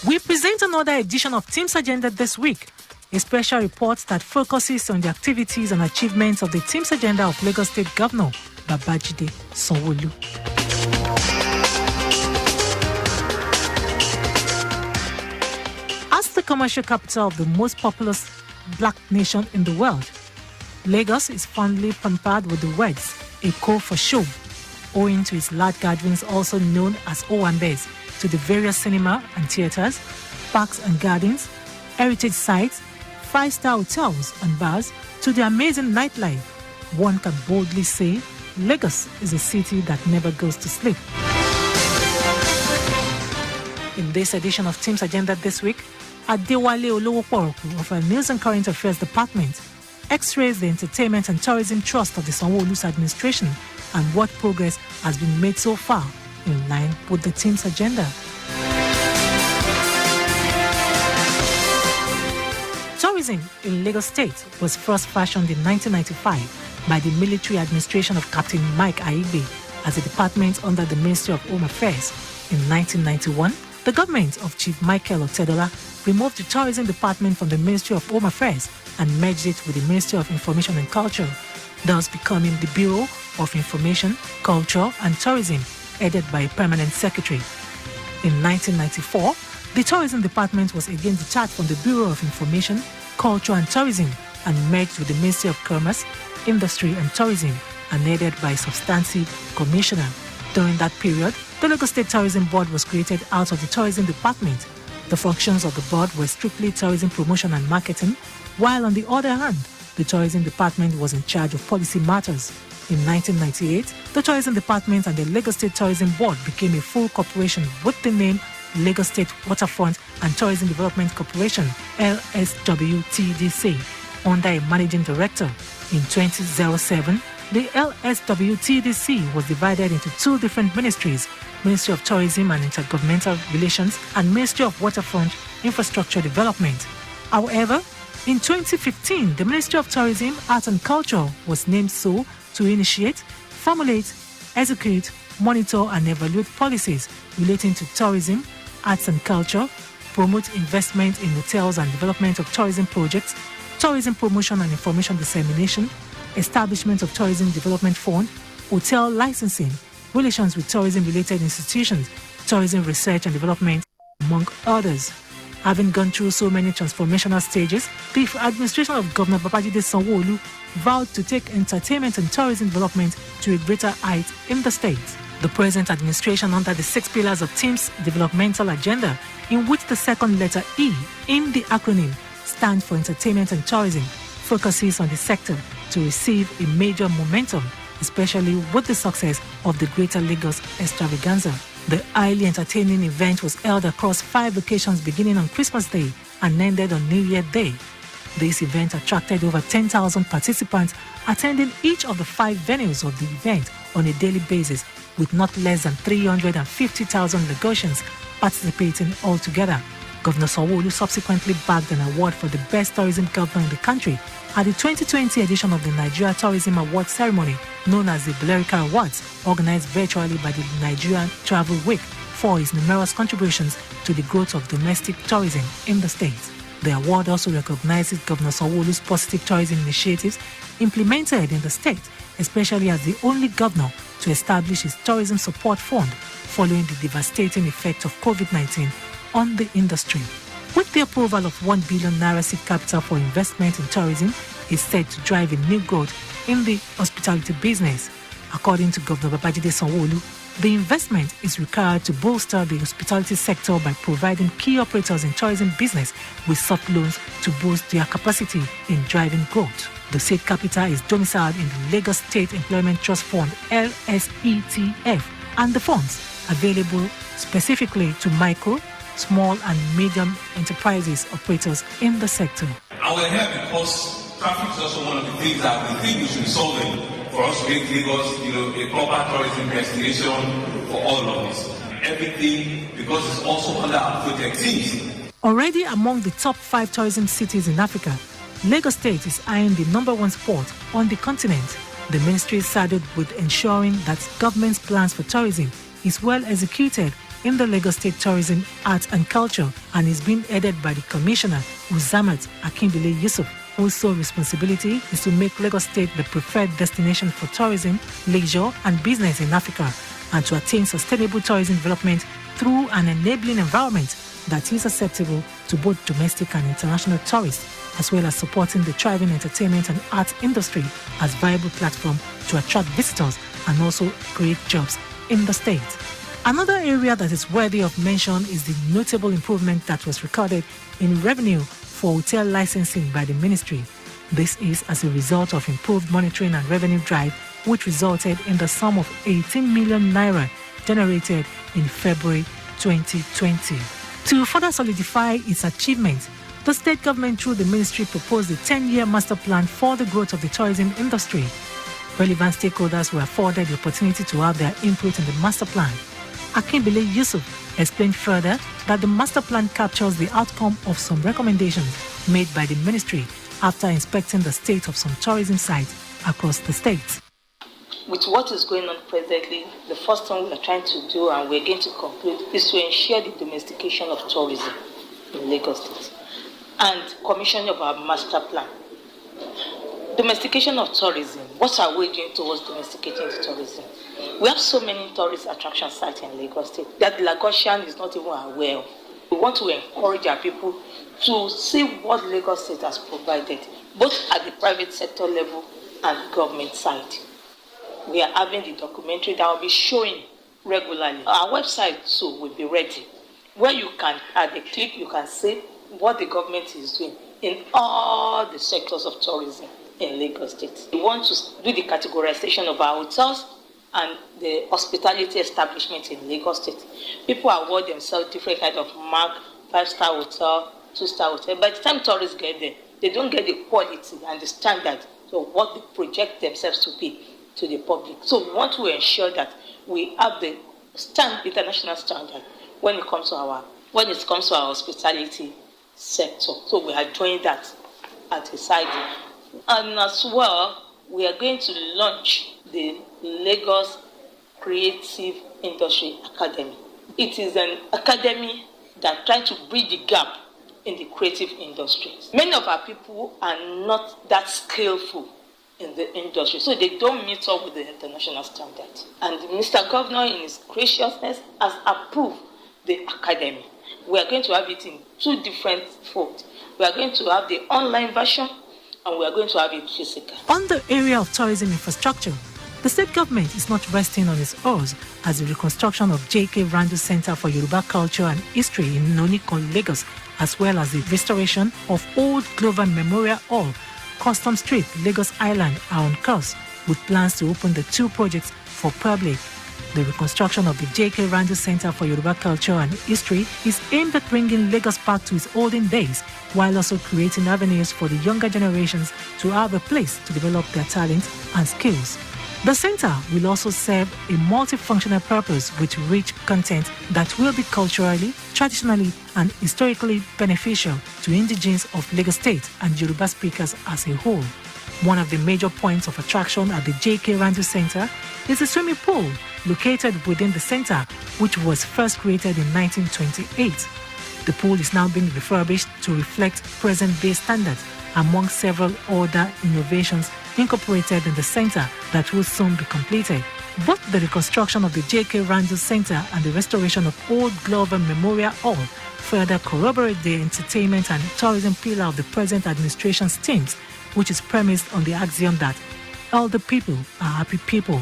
We present another edition of T.H.E.M.E.S Agenda this week, a special report that focuses on the activities and achievements of the T.H.E.M.E.S Agenda of Lagos State Governor Babajide Sanwo-Olu. As the commercial capital of the most populous black nation in the world, Lagos is fondly pampered with the words "Eko for show," owing to its large gatherings also known as Owambes, to the various cinema and theatres, parks and gardens, heritage sites, five-star hotels and bars, to the amazing nightlife. One can boldly say Lagos is a city that never goes to sleep. In this edition of T.H.E.M.E.S Agenda this week, Adewale Olowoporoku of our News and Current Affairs Department x-rays the Entertainment and Tourism Trust of the Sanwo-Olu's administration and what progress has been made so far in line with the T.H.E.M.E.S agenda. Tourism in Lagos State was first fashioned in 1995 by the military administration of Captain Mike Aigbe as a department under the Ministry of Home Affairs. In 1991, the government of Chief Michael Otedola removed the Tourism Department from the Ministry of Home Affairs and merged it with the Ministry of Information and Culture, thus becoming the Bureau of Information, Culture and Tourism, headed by a permanent secretary. In 1994, the Tourism Department was again detached from the Bureau of Information, Culture and Tourism and merged with the Ministry of Commerce, Industry and Tourism and headed by a substantive commissioner. During that period, the Lagos State Tourism Board was created out of the Tourism Department. The functions of the board were strictly tourism promotion and marketing, while on the other hand, the Tourism Department was in charge of policy matters. In 1998, the Tourism Department and the Lagos State Tourism Board became a full corporation with the name Lagos State Waterfront and Tourism Development Corporation, LSWTDC, under a managing director. In 2007, the LSWTDC was divided into two different ministries, Ministry of Tourism and Intergovernmental Relations and Ministry of Waterfront Infrastructure Development. However, in 2015, the Ministry of Tourism, Arts and Culture was named so to initiate, formulate, execute, monitor and evaluate policies relating to tourism, arts and culture, promote investment in hotels and development of tourism projects, tourism promotion and information dissemination, establishment of tourism development fund, hotel licensing, relations with tourism-related institutions, tourism research and development, among others. Having gone through so many transformational stages, the administration of Governor Babajide Sanwo-Olu vowed to take entertainment and tourism development to a greater height in the state. The present administration, under the 6 pillars of T.H.E.M.E.S developmental agenda, in which the second letter E in the acronym stands for Entertainment and Tourism, focuses on the sector to receive a major momentum, especially with the success of the Greater Lagos Extravaganza. The highly entertaining event was held across 5 locations beginning on Christmas Day and ended on New Year Day. This event attracted over 10,000 participants attending each of the 5 venues of the event on a daily basis, with not less than 350,000 Lagosians participating altogether. Governor Sanwo-Olu subsequently bagged an award for the best tourism governor in the country at the 2020 edition of the Nigeria Tourism Awards ceremony, known as the Blerica Awards, organized virtually by the Nigerian Travel Week, for his numerous contributions to the growth of domestic tourism in the state. The award also recognizes Governor Sanwo-Olu's positive tourism initiatives implemented in the state, especially as the only governor to establish his tourism support fund following the devastating effect of COVID-19 on the industry. With the approval of 1 billion naira seed capital for investment in tourism, is set to drive a new growth in the hospitality business. According to Governor Babajide Sanwo-Olu, the investment is required to bolster the hospitality sector by providing key operators in tourism business with soft loans to boost their capacity in driving growth. The seed capital is domiciled in the Lagos State Employment Trust Fund, LSETF, and the funds available specifically to micro, small and medium enterprises operators in the sector. And we're here because traffic is also one of the things that we think we should be solving for us to make Lagos, a proper tourism destination for all of us. Everything because it's also under our project teams. Already among the top 5 tourism cities in Africa, Lagos State is eyeing the #1 spot on the continent. The ministry is saddled with ensuring that government's plans for tourism is well executed in the Lagos State Tourism, Arts and Culture and is being headed by the Commissioner, Uzamat Akinbile Yusuf, whose sole responsibility is to make Lagos State the preferred destination for tourism, leisure and business in Africa, and to attain sustainable tourism development through an enabling environment that is acceptable to both domestic and international tourists, as well as supporting the thriving entertainment and arts industry as viable platform to attract visitors and also create jobs in the state. Another area that is worthy of mention is the notable improvement that was recorded in revenue for hotel licensing by the ministry. This is as a result of improved monitoring and revenue drive, which resulted in the sum of 18 million naira generated in February 2020. To further solidify its achievements, the state government through the ministry proposed a 10-year master plan for the growth of the tourism industry. Relevant stakeholders were afforded the opportunity to have their input in the master plan. Akinbile Yusuf explained further that the master plan captures the outcome of some recommendations made by the ministry after inspecting the state of some tourism sites across the state. With what is going on presently, the first thing we are trying to do, and we're going to conclude, is to ensure the domestication of tourism in Lagos State and commissioning of our master plan. Domestication of tourism. What are we doing towards domesticating tourism? We have so many tourist attraction sites in Lagos State that the Lagosian is not even aware of. We want to encourage our people to see what Lagos State has provided, both at the private sector level and government side. We are having the documentary that will be showing regularly. Our website too will be ready, where you can, at a click, you can see what the government is doing in all the sectors of tourism in Lagos State. We want to do the categorization of our hotels and the hospitality establishment in Lagos State. People award themselves different kind of mark, 5-star hotel, 2-star hotel. By the time tourists get there, they don't get the quality and the standard of what they project themselves to be to the public. So we want to ensure that we have the international standard when it comes to our hospitality sector. So we are doing that at the side. And as well, we are going to launch the Lagos Creative Industry Academy. It is an academy that tries to bridge the gap in the creative industries. Many of our people are not that skillful in the industry, so they don't meet up with the international standard. And Mr. Governor, in his graciousness, has approved the academy. We are going to have it in 2 different folds. We are going to have the online version, and we are going to have it physical. On the area of tourism infrastructure, the state government is not resting on its oars as the reconstruction of J.K. Randu Center for Yoruba Culture and History in Nonikon, Lagos, as well as the restoration of Old Glover Memorial Hall, Custom Street, Lagos Island are on course, with plans to open the 2 projects for public. The reconstruction of the J.K. Randu Center for Yoruba Culture and History is aimed at bringing Lagos back to its olden days, while also creating avenues for the younger generations to have a place to develop their talents and skills. The center will also serve a multifunctional purpose with rich content that will be culturally, traditionally, and historically beneficial to indigenes of Lagos State and Yoruba speakers as a whole. One of the major points of attraction at the J.K. Randu Center is a swimming pool located within the center, which was first created in 1928. The pool is now being refurbished to reflect present-day standards, among several other innovations incorporated in the center that will soon be completed. Both the reconstruction of the J.K. Randu Center and the restoration of Old Glover Memorial Hall further corroborate the entertainment and tourism pillar of the present administration's teams, which is premised on the axiom that all the people are happy people.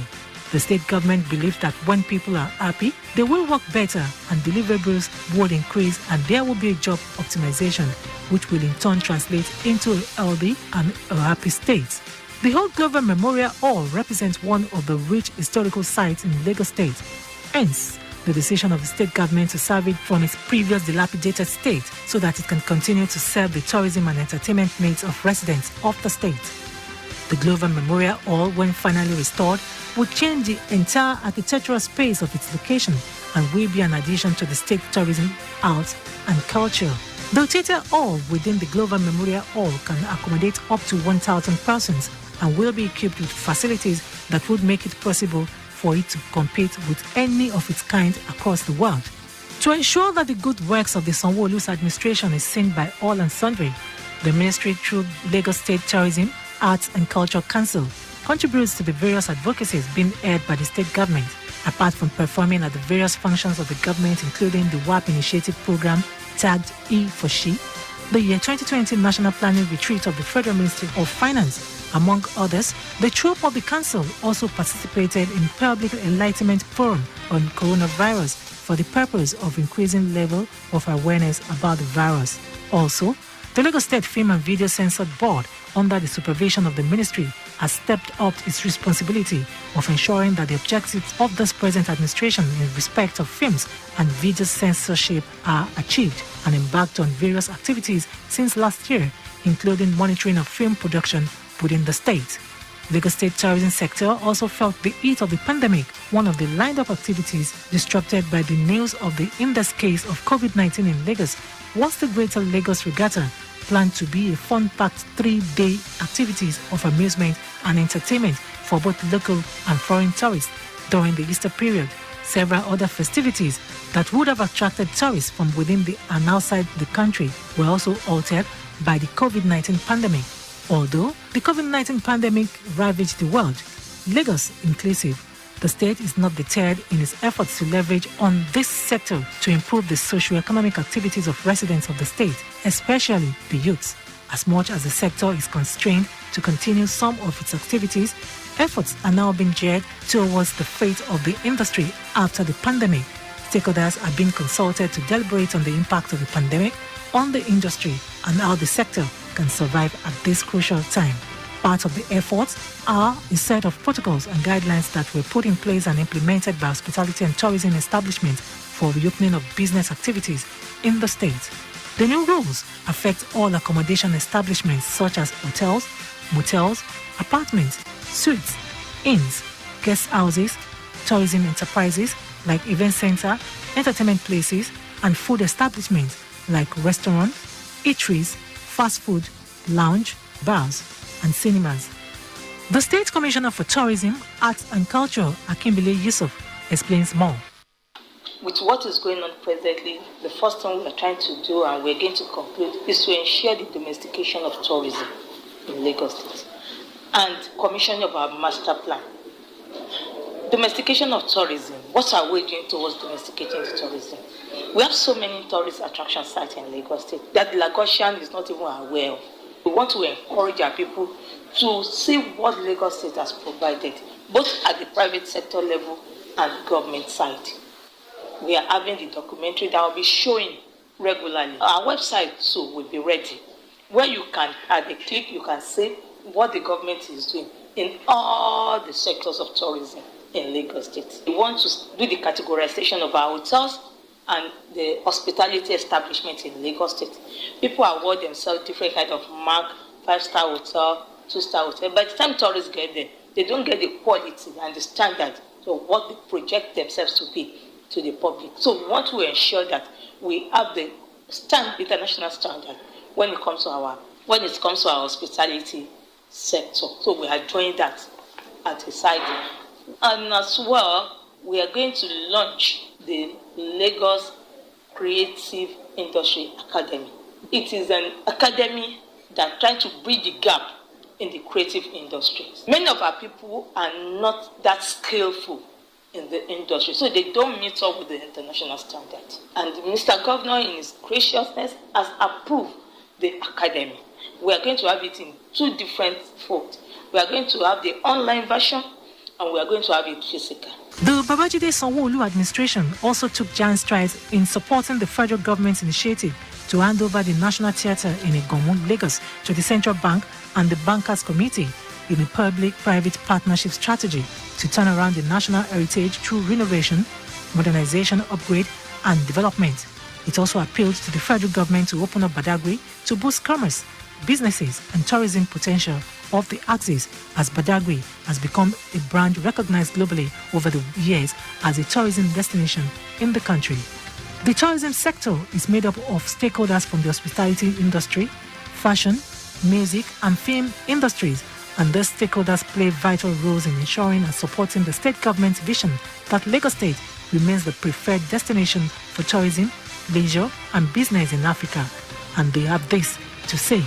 The state government believes that when people are happy, they will work better and deliverables would increase and there will be a job optimization, which will in turn translate into a healthy and a happy state. The Old Glover Memorial Hall represents one of the rich historical sites in Lagos State. Hence, the decision of the state government to serve it from its previous dilapidated state so that it can continue to serve the tourism and entertainment needs of residents of the state. The Glover Memorial Hall, when finally restored, will change the entire architectural space of its location and will be an addition to the state tourism, arts and culture. The theatre hall within the Glover Memorial Hall can accommodate up to 1,000 persons and will be equipped with facilities that would make it possible for it to compete with any of its kind across the world. To ensure that the good works of the Sanwo-Olu's administration is seen by all and sundry, the ministry, through Lagos State Tourism, Arts and Culture Council, contributes to the various advocacies being aired by the state government, apart from performing at the various functions of the government, including the WAP Initiative Program, tagged E for She, the year 2020 National Planning Retreat of the Federal Ministry of Finance. Among others, the troop of the council also participated in Public Enlightenment Forum on coronavirus for the purpose of increasing level of awareness about the virus. Also, the Lagos State Film and Video Censor Board, under the supervision of the ministry, has stepped up its responsibility of ensuring that the objectives of this present administration in respect of films and video censorship are achieved, and embarked on various activities since last year, including monitoring of film production within the state. Lagos State tourism sector also felt the heat of the pandemic, one of the lined-up activities disrupted by the news of the index case of COVID-19 in Lagos was the Greater Lagos Regatta, planned to be a fun-packed 3-day activities of amusement and entertainment for both local and foreign tourists during the Easter period. Several other festivities that would have attracted tourists from within and outside the country were also altered by the COVID-19 pandemic. Although the COVID-19 pandemic ravaged the world, Lagos inclusive, the state is not deterred in its efforts to leverage on this sector to improve the socio-economic activities of residents of the state, especially the youths. As much as the sector is constrained to continue some of its activities, efforts are now being geared towards the fate of the industry after the pandemic. Stakeholders are being consulted to deliberate on the impact of the pandemic on the industry and how the sector can survive at this crucial time. Part of the efforts are a set of protocols and guidelines that were put in place and implemented by hospitality and tourism establishments for reopening of business activities in the state. The new rules affect all accommodation establishments such as hotels, motels, apartments, suites, inns, guest houses, tourism enterprises like event center, entertainment places, and food establishments like restaurants, eateries, fast food, lounge, bars, and cinemas. The State Commissioner for Tourism, Arts and Culture, Akimbile Yusuf, explains more. With what is going on presently, the first thing we are trying to do, and we're going to conclude, is to ensure the domestication of tourism in Lagos State and commissioning of our master plan. Domestication of tourism. What are we doing towards domesticating the tourism? We have so many tourist attraction sites in Lagos State that the Lagosian is not even aware of. We want to encourage our people to see what Lagos State has provided, both at the private sector level and government side. We are having the documentary that will be showing regularly. Our website too will be ready, where you can, at a click, you can see what the government is doing in all the sectors of tourism in Lagos State. We want to do the categorization of our hotels and the hospitality establishments in Lagos State. People award themselves different kind of mark, 5-star hotel, 2-star hotel. By the time tourists get there, they don't get the quality and the standard of what they project themselves to be to the public. So we want to ensure that we have the international standard when it comes to our hospitality sector. So we are doing that at the side. And as well, we are going to launch the Lagos Creative Industry Academy. It is an academy that tries to bridge the gap in the creative industries. Many of our people are not that skillful in the industry, so they don't meet up with the international standard. And Mr. Governor, in his graciousness, has approved the academy. We are going to have it in 2 different folds. We are going to have the online version, and we are going to have it physical. The Babajide Sanwo-Olu administration also took giant strides in supporting the federal government's initiative to hand over the National Theatre in Igomu, Lagos, to the Central Bank and the Bankers Committee in a public-private partnership strategy to turn around the national heritage through renovation, modernization, upgrade, and development. It also appealed to the federal government to open up Badagry to boost commerce, businesses, and tourism potential of the axis, as Badagry has become a brand recognized globally over the years as a tourism destination in the country. The tourism sector is made up of stakeholders from the hospitality industry, fashion, music, and film industries, and these stakeholders play vital roles in ensuring and supporting the state government's vision that Lagos State remains the preferred destination for tourism, leisure, and business in Africa. And they have this to say.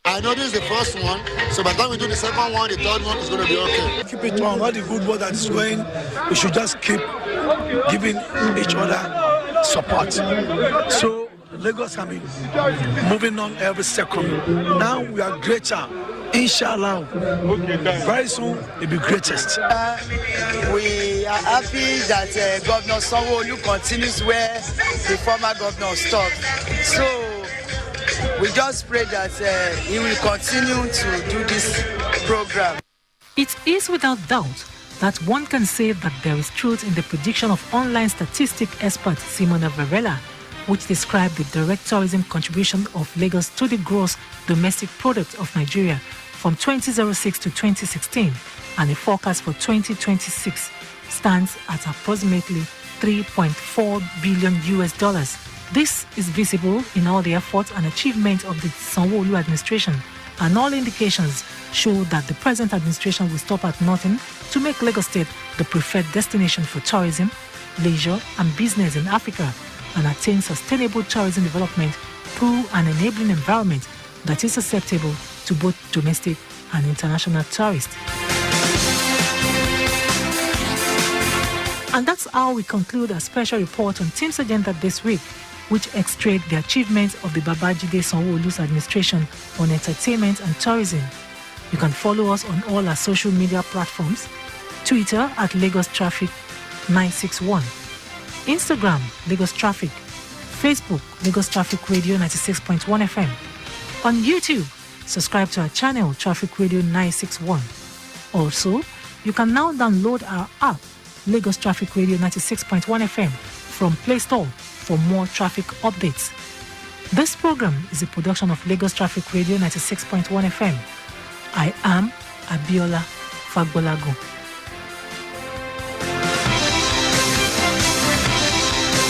I know this is the first one, so by the time we do the second one, the third one is going to be okay. Keep it on. All the good work that is going, we should just keep giving each other support. So Lagos can be moving on every second. Now we are greater. Inshallah, very soon it'll be greatest. We are happy that Governor Sanwo-Olu continues where the former governor stopped. So we just pray that he will continue to do this program. It is without doubt that one can say that there is truth in the prediction of online statistic expert Simona Varela, which described the direct tourism contribution of Lagos to the gross domestic product of Nigeria from 2006 to 2016, and a forecast for 2026 stands at approximately $3.4 billion. This is visible in all the efforts and achievements of the Sanwo-Olu administration, and all indications show that the present administration will stop at nothing to make Lagos State the preferred destination for tourism, leisure, and business in Africa, and attain sustainable tourism development through an enabling environment that is acceptable to both domestic and international tourists. And that's how we conclude our special report on T.H.E.M.E.S agenda this week, which x-rayed the achievements of the Babajide Sanwo-Olu's administration on entertainment and tourism. You can follow us on all our social media platforms: Twitter at Lagos Traffic 961, Instagram Lagos Traffic, Facebook Lagos Traffic Radio 96.1 FM. On YouTube, subscribe to our channel Traffic Radio 961. Also, you can now download our app Lagos Traffic Radio 96.1 FM from Play Store for more traffic updates. This program is a production of Lagos Traffic Radio 96.1 FM. I am Abiola Fagbolago.